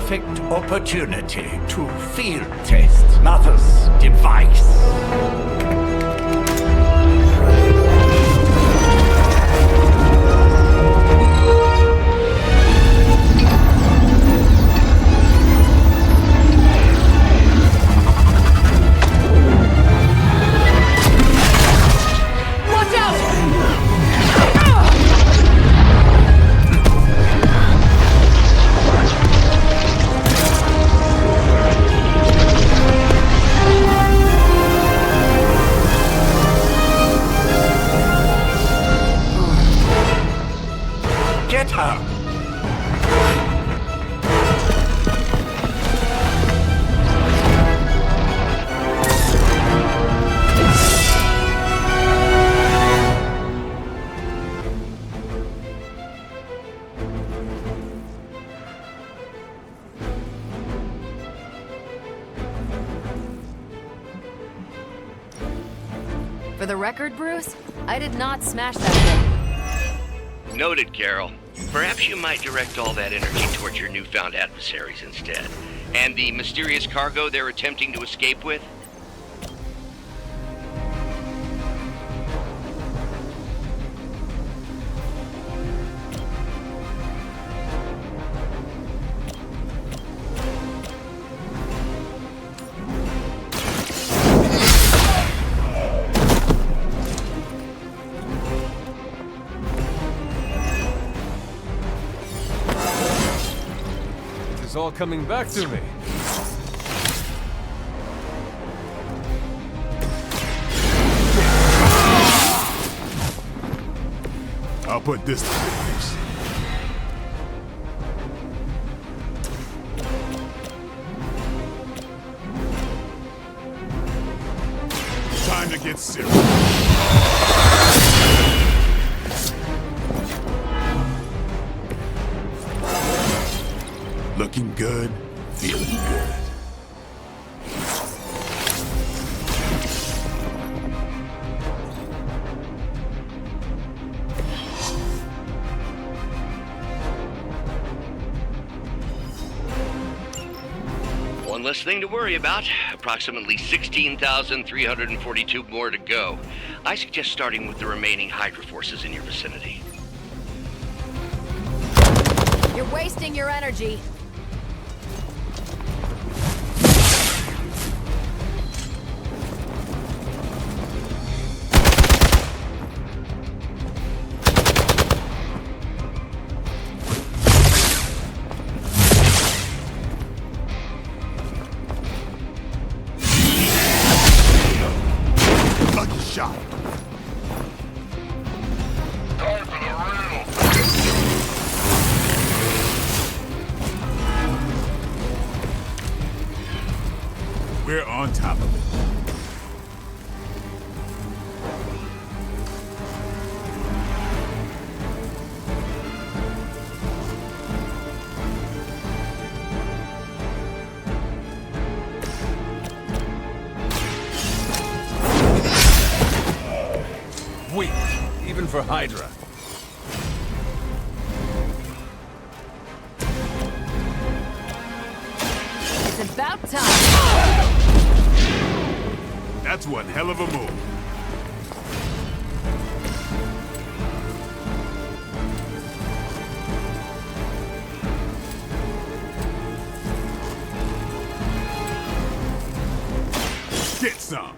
perfect opportunity to field test Mother's device. Get her! For the record, Bruce, I did not smash that thing. Noted, Carol. Perhaps you might direct all that energy towards your newfound adversaries instead. And the mysterious cargo they're attempting to escape with? It's all coming back to me. I'll put this to good use. Time to get serious. Looking good, feeling good. One less thing to worry about. Approximately 16,342 more to go. I suggest starting with the remaining Hydra forces in your vicinity. You're wasting your energy. Lucky shot. Time for the riddle. We're on top of it. Weak, even for Hydra. It's about time. That's one hell of a move. Get some.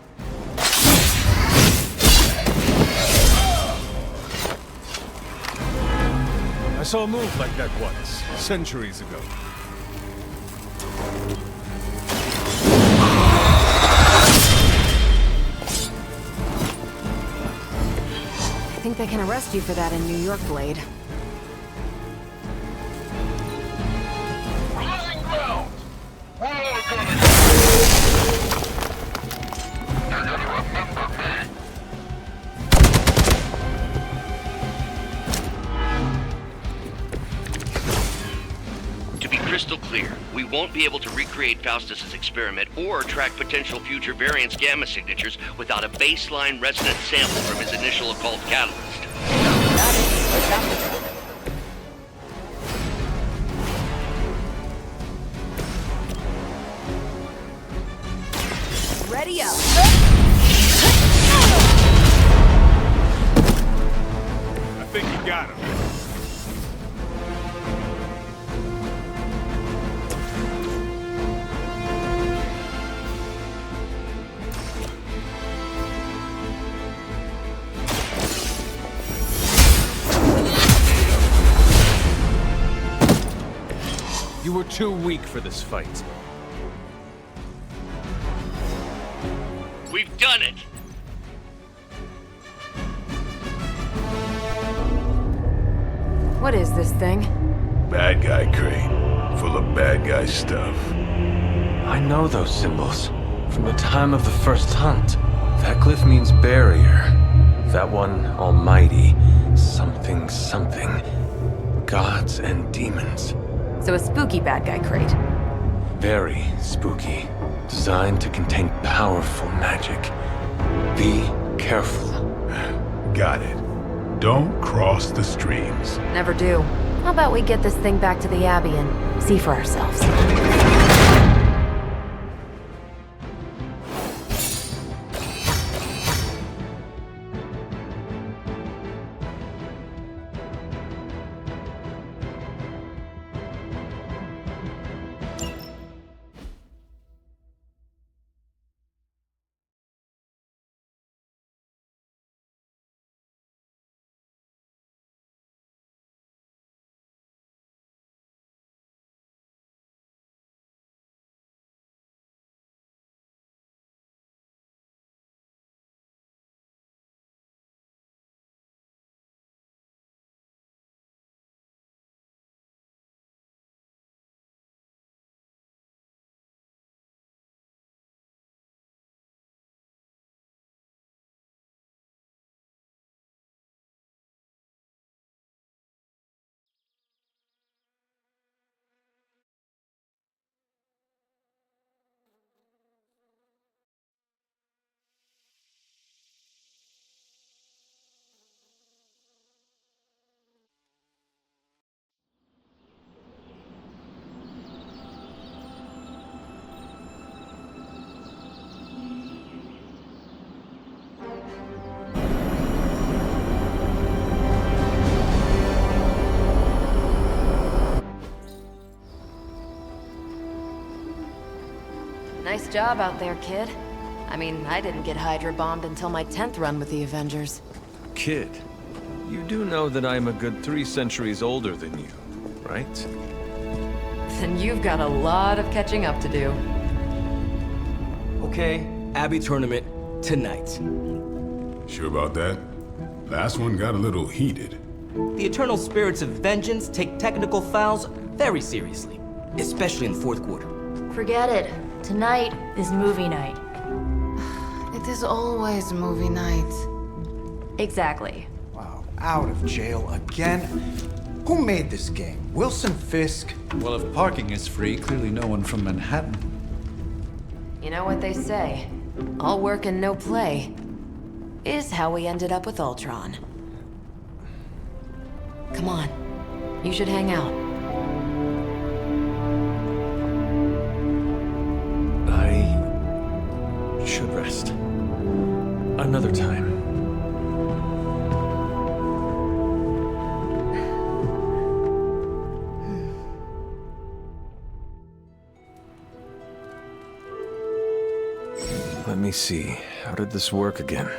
I saw a move like that once, centuries ago. I think they can arrest you for that in New York, Blade. We're losing ground. We're all gonna You're gonna remember me. To be crystal clear, we won't be able to recreate Faustus's experiment or track potential future variants' gamma signatures without a baseline resonance sample from his initial occult catalyst. Got it. What's after that? Ready up. I think you got him. You were too weak for this fight. We've done it! What is this thing? Bad guy crate. Full of bad guy stuff. I know those symbols from the time of the first hunt. That glyph means barrier. That one, almighty. Something, something. Gods and demons. So a spooky bad guy crate. Very spooky. Designed to contain powerful magic. Be careful. Got it. Don't cross the streams. Never do. How about we get this thing back to the Abbey and see for ourselves? Nice job out there, kid. I mean, I didn't get Hydra bombed until my 10th run with the Avengers. Kid, you do know that I'm a good 3 centuries older than you, right? Then you've got a lot of catching up to do. Okay, Abbey tournament tonight. Sure about that? Last one got a little heated. The eternal spirits of vengeance take technical fouls very seriously, especially in the fourth quarter. Forget it. Tonight is movie night. It is always movie night. Exactly. Wow, out of jail again? Who made this game? Wilson Fisk? Well, if parking is free, clearly no one from Manhattan. You know what they say? All work and no play is how we ended up with Ultron. Come on. You should hang out. I should rest. Another time. Let me see. How did this work again?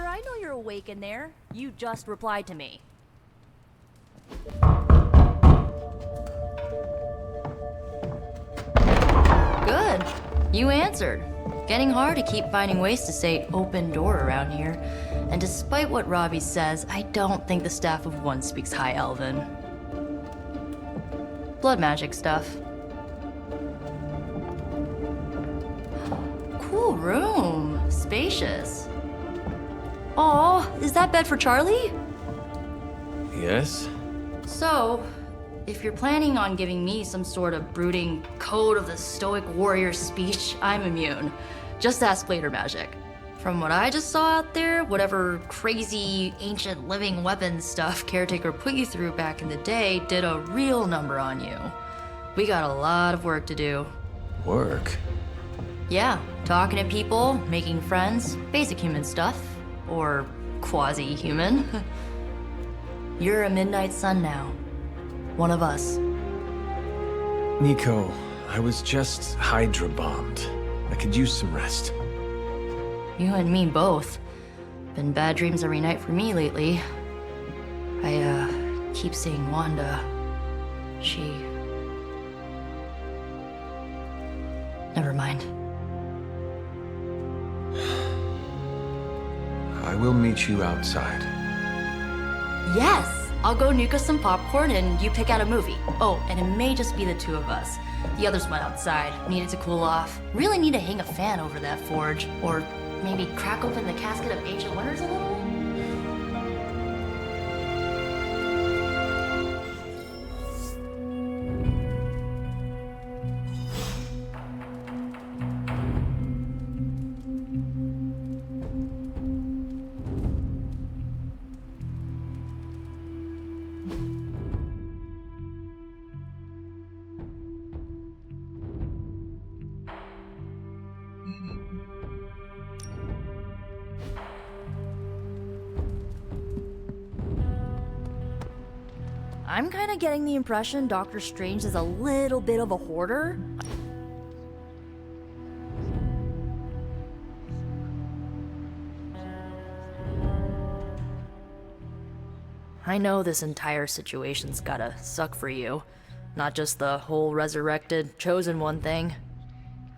I know you're awake in there. You just replied to me. Good. You answered. getting hard to keep finding ways to say open door around here. And despite what Robbie says, I don't think the staff of one speaks High Elven. Blood magic stuff. Cool room. Spacious. Aw, is that bed for Charlie? Yes? So, if you're planning on giving me some sort of brooding code of the stoic warrior speech, I'm immune. Just ask later magic. From what I just saw out there, whatever crazy ancient living weapons stuff Caretaker put you through back in the day did a real number on you. We got a lot of work to do. Work? Yeah, talking to people, making friends, basic human stuff. Or quasi-human. You're a Midnight Sun now. One of us. Nico, I was just Hydra bombed. I could use some rest. You and me both. Been bad dreams every night for me lately. I, keep seeing Wanda. She... Never mind. I will meet you outside. Yes! I'll go nuke us some popcorn and you pick out a movie. Oh, and it may just be the two of us. The others went outside, needed to cool off. Really need to hang a fan over that forge. Or maybe crack open the casket of ancient wonders a little? I'm kind of getting the impression Doctor Strange is a little bit of a hoarder. I know this entire situation's gotta suck for you. Not just the whole resurrected, chosen one thing.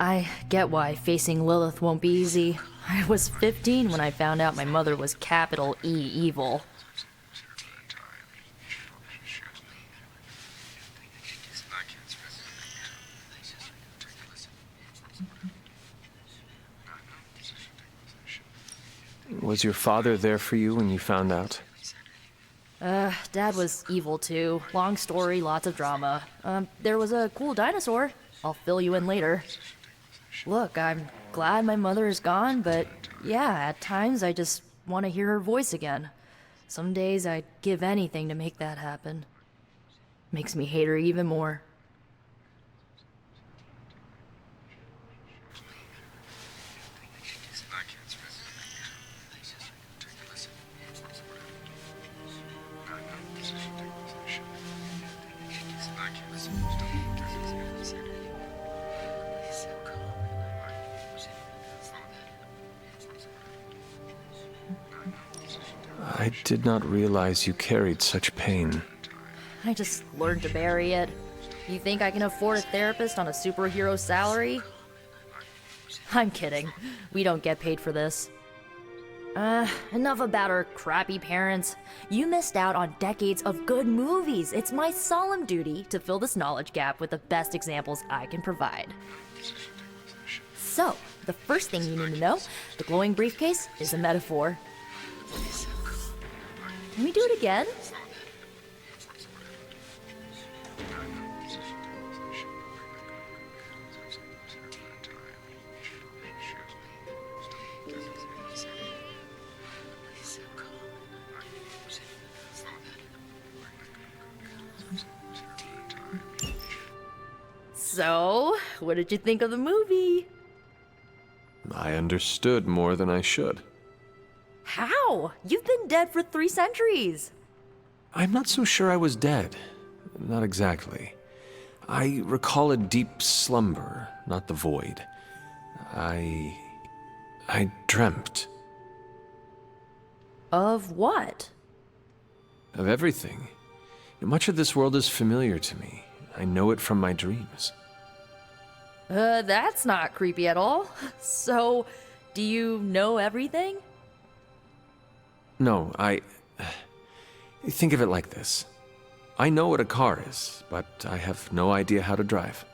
I get why facing Lilith won't be easy. I was 15 when I found out my mother was capital E evil. Was your father there for you when you found out? Dad was evil too. Long story, lots of drama. There was a cool dinosaur. I'll fill you in later. Look, I'm glad my mother is gone, but yeah, at times I just want to hear her voice again. Some days I'd give anything to make that happen. Makes me hate her even more. I did not realize you carried such pain. I just learned to bury it. You think I can afford a therapist on a superhero salary? I'm kidding. We don't get paid for this. Enough about our crappy parents. You missed out on decades of good movies. It's my solemn duty to fill this knowledge gap with the best examples I can provide. So, the first thing you need to know, the glowing briefcase is a metaphor. Can we do it again? So, what did you think of the movie? I understood more than I should. How? You've been dead for 3 centuries. I'm not so sure I was dead. Not exactly. I recall a deep slumber, not the void. I dreamt. Of what? Of everything. Much of this world is familiar to me. I know it from my dreams. That's not creepy at all. So, do you know everything? No, think of it like this. I know what a car is, but I have no idea how to drive.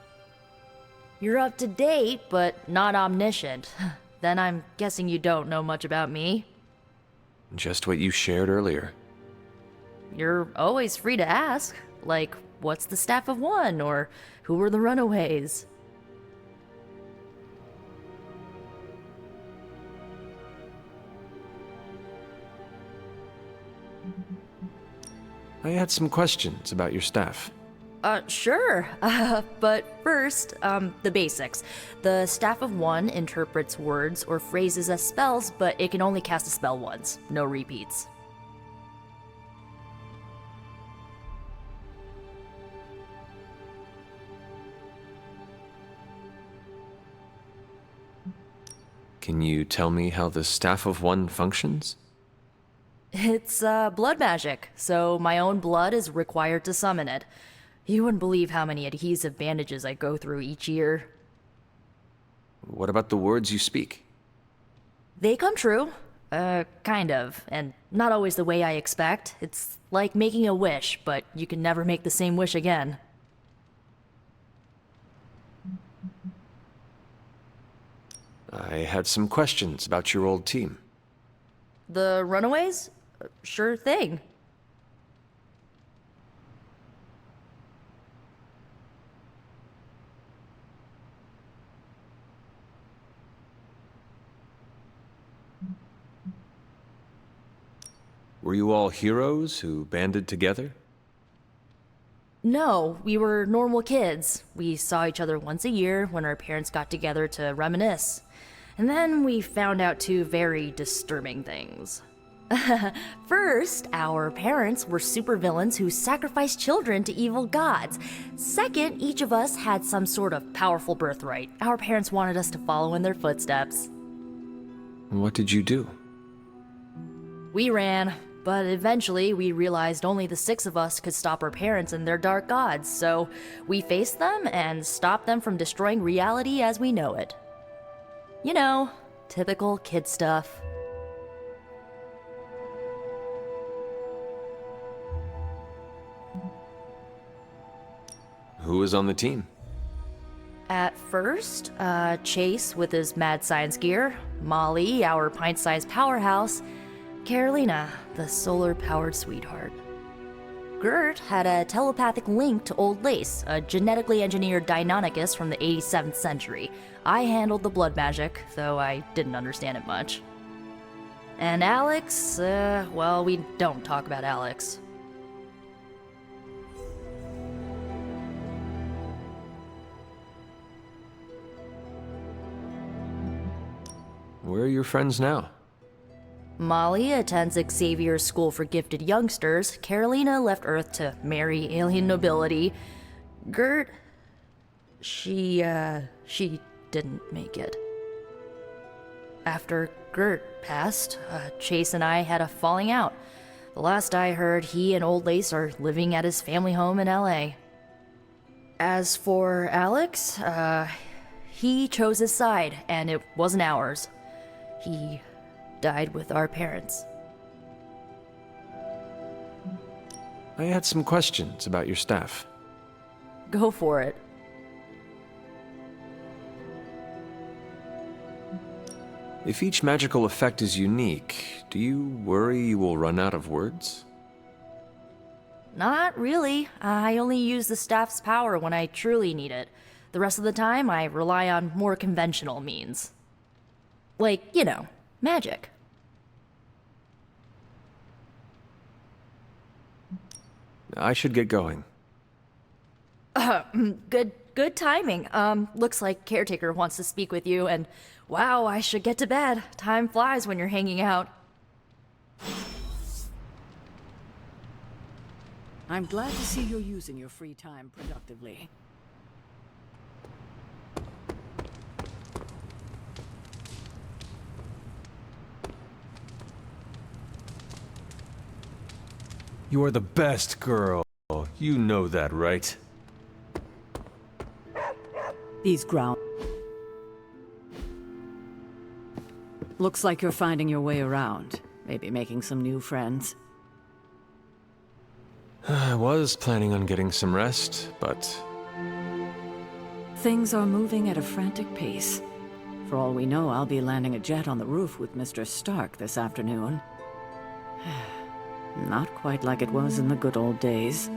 You're up to date, but not omniscient. Then I'm guessing you don't know much about me. Just what you shared earlier. You're always free to ask. Like, what's the Staff of One? Or who were the Runaways? I had some questions about your staff. Sure. But first, the basics. The Staff of One interprets words or phrases as spells, but it can only cast a spell once. No repeats. Can you tell me how the Staff of One functions? It's, blood magic, so my own blood is required to summon it. You wouldn't believe how many adhesive bandages I go through each year. What about the words you speak? They come true. Kind of. And not always the way I expect. It's like making a wish, but you can never make the same wish again. I had some questions about your old team. The Runaways? Sure thing. Were you all heroes who banded together? No, we were normal kids. We saw each other once a year when our parents got together to reminisce. And then we found out two very disturbing things. First, our parents were supervillains who sacrificed children to evil gods. Second, each of us had some sort of powerful birthright. Our parents wanted us to follow in their footsteps. What did you do? We ran, but eventually we realized only the 6 of us could stop our parents and their dark gods, so we faced them and stopped them from destroying reality as we know it. You know, typical kid stuff. Who was on the team? At first, Chase with his mad science gear, Molly, our pint-sized powerhouse, Carolina, the solar-powered sweetheart. Gert had a telepathic link to Old Lace, a genetically engineered Deinonychus from the 87th century. I handled the blood magic, though I didn't understand it much. And Alex, well, we don't talk about Alex. Where are your friends now? Molly attends Xavier's School for Gifted Youngsters. Carolina left Earth to marry alien nobility. Gert... She didn't make it. After Gert passed, Chase and I had a falling out. The last I heard, he and Old Lace are living at his family home in LA. As for Alex, he chose his side, and it wasn't ours. He died with our parents. I had some questions about your staff. Go for it. If each magical effect is unique, do you worry you will run out of words? Not really. I only use the staff's power when I truly need it. The rest of the time, I rely on more conventional means. Like, you know, magic. I should get going. Good timing. Looks like Caretaker wants to speak with you, and wow, I should get to bed. Time flies when you're hanging out. I'm glad to see you're using your free time productively. You are the best girl. You know that, right? These ground. Looks like you're finding your way around. Maybe making some new friends. I was planning on getting some rest, but... Things are moving at a frantic pace. For all we know, I'll be landing a jet on the roof with Mr. Stark this afternoon. Not quite like it was in the good old days.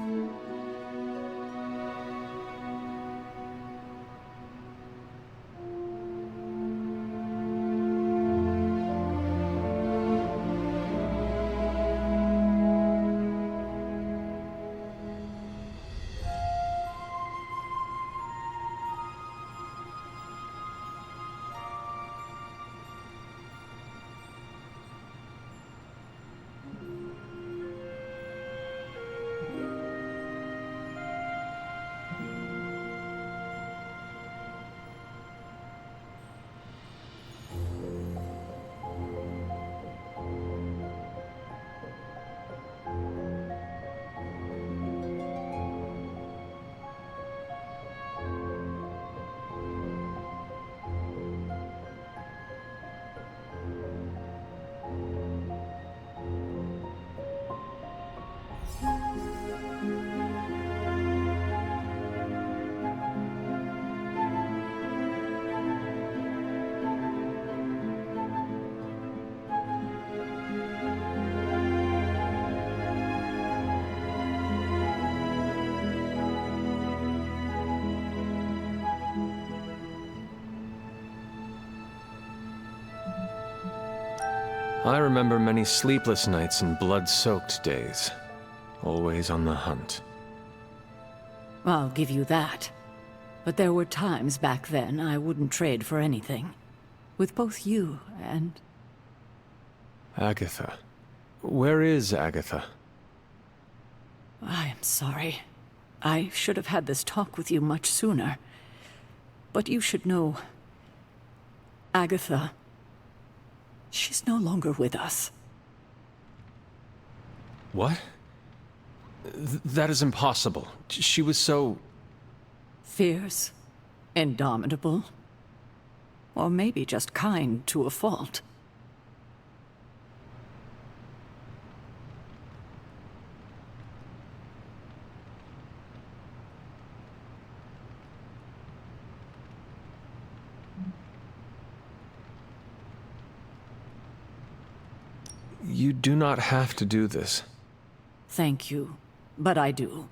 I remember many sleepless nights and blood-soaked days. Always on the hunt. I'll give you that. But there were times back then I wouldn't trade for anything. With both you and... Agatha. Where is Agatha? I am sorry. I should have had this talk with you much sooner. But you should know... Agatha... She's no longer with us. What? That is impossible. She was so... Fierce, indomitable, or maybe just kind to a fault. You do not have to do this. Thank you, but I do.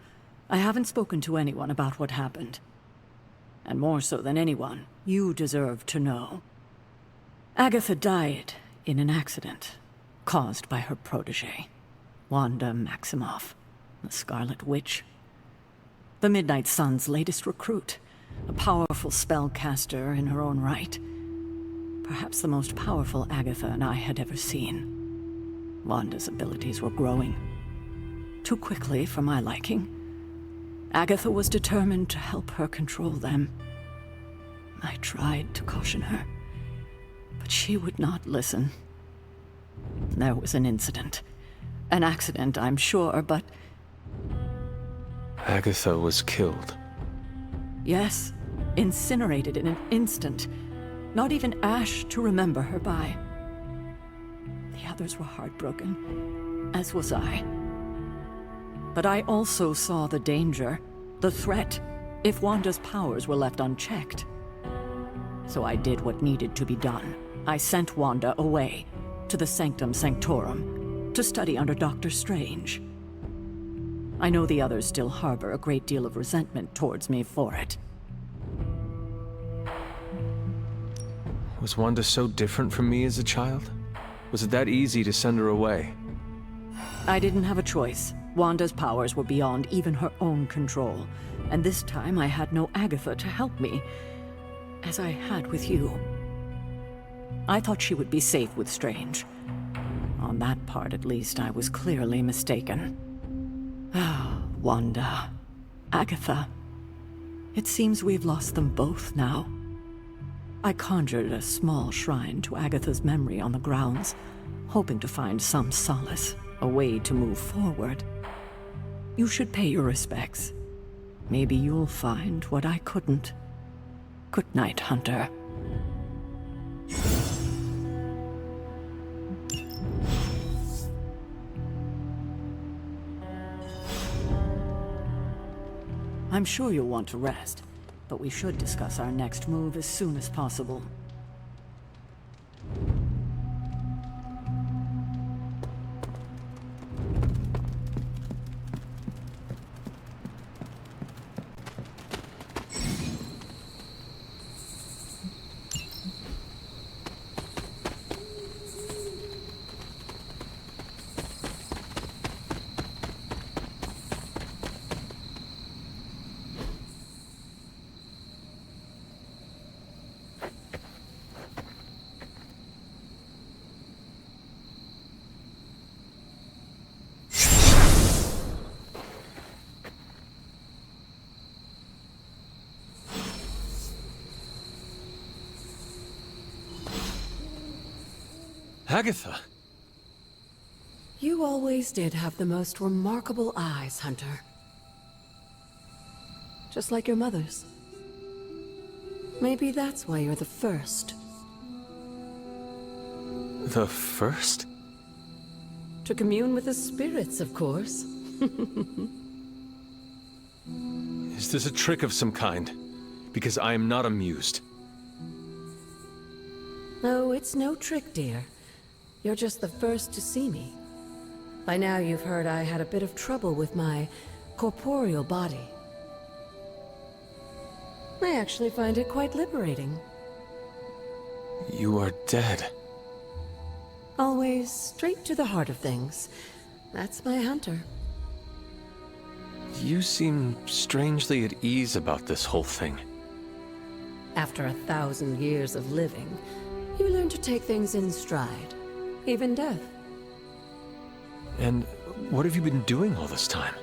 I haven't spoken to anyone about what happened. And more so than anyone, you deserve to know. Agatha died in an accident caused by her protege, Wanda Maximoff, the Scarlet Witch. The MidnightSuns' latest recruit, a powerful spellcaster in her own right. Perhaps the most powerful Agatha and I had ever seen. Wanda's abilities were growing. Too quickly for my liking. Agatha was determined to help her control them. I tried to caution her, but she would not listen. There was an incident. An accident, I'm sure, but... Agatha was killed. Yes, incinerated in an instant. Not even ash to remember her by. The others were heartbroken, as was I. But I also saw the danger, the threat, if Wanda's powers were left unchecked. So I did what needed to be done. I sent Wanda away, to the Sanctum Sanctorum, to study under Dr. Strange. I know the others still harbor a great deal of resentment towards me for it. Was Wanda so different from me as a child? Was it that easy to send her away? I didn't have a choice. Wanda's powers were beyond even her own control. And this time I had no Agatha to help me, as I had with you. I thought she would be safe with Strange. On that part, at least, I was clearly mistaken. Ah, Wanda. Agatha. It seems we've lost them both now. I conjured a small shrine to Agatha's memory on the grounds, hoping to find some solace, a way to move forward. You should pay your respects. Maybe you'll find what I couldn't. Good night, Hunter. I'm sure you'll want to rest, but we should discuss our next move as soon as possible. Agatha! You always did have the most remarkable eyes, Hunter. Just like your mother's. Maybe that's why you're the first. The first? To commune with the spirits, of course. Is this a trick of some kind? Because I am not amused. No, it's no trick, dear. You're just the first to see me. By now you've heard I had a bit of trouble with my corporeal body. I actually find it quite liberating. You are dead. Always straight to the heart of things. That's my Hunter. You seem strangely at ease about this whole thing. After 1,000 years of living, you learn to take things in stride. Even death. And what have you been doing all this time?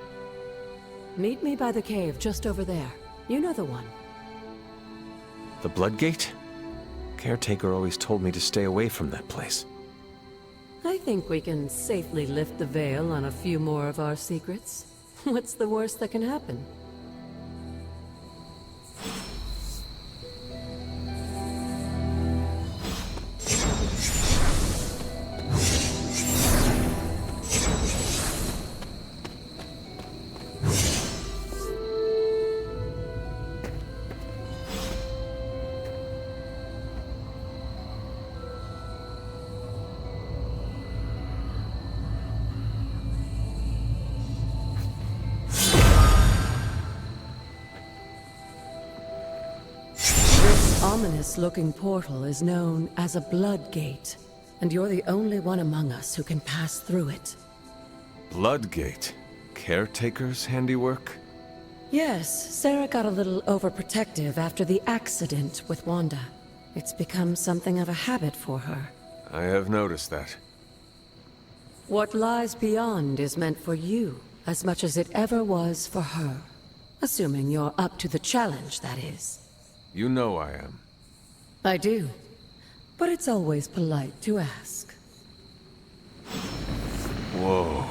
Meet me by the cave just over there. You know the one. The Bloodgate? Caretaker always told me to stay away from that place. I think we can safely lift the veil on a few more of our secrets. What's the worst that can happen? Ominous-looking portal is known as a Bloodgate, and you're the only one among us who can pass through it. Bloodgate? Caretaker's handiwork? Yes, Sarah got a little overprotective after the accident with Wanda. It's become something of a habit for her. I have noticed that. What lies beyond is meant for you, as much as it ever was for her. Assuming you're up to the challenge, that is. You know I am. I do. But it's always polite to ask. Whoa.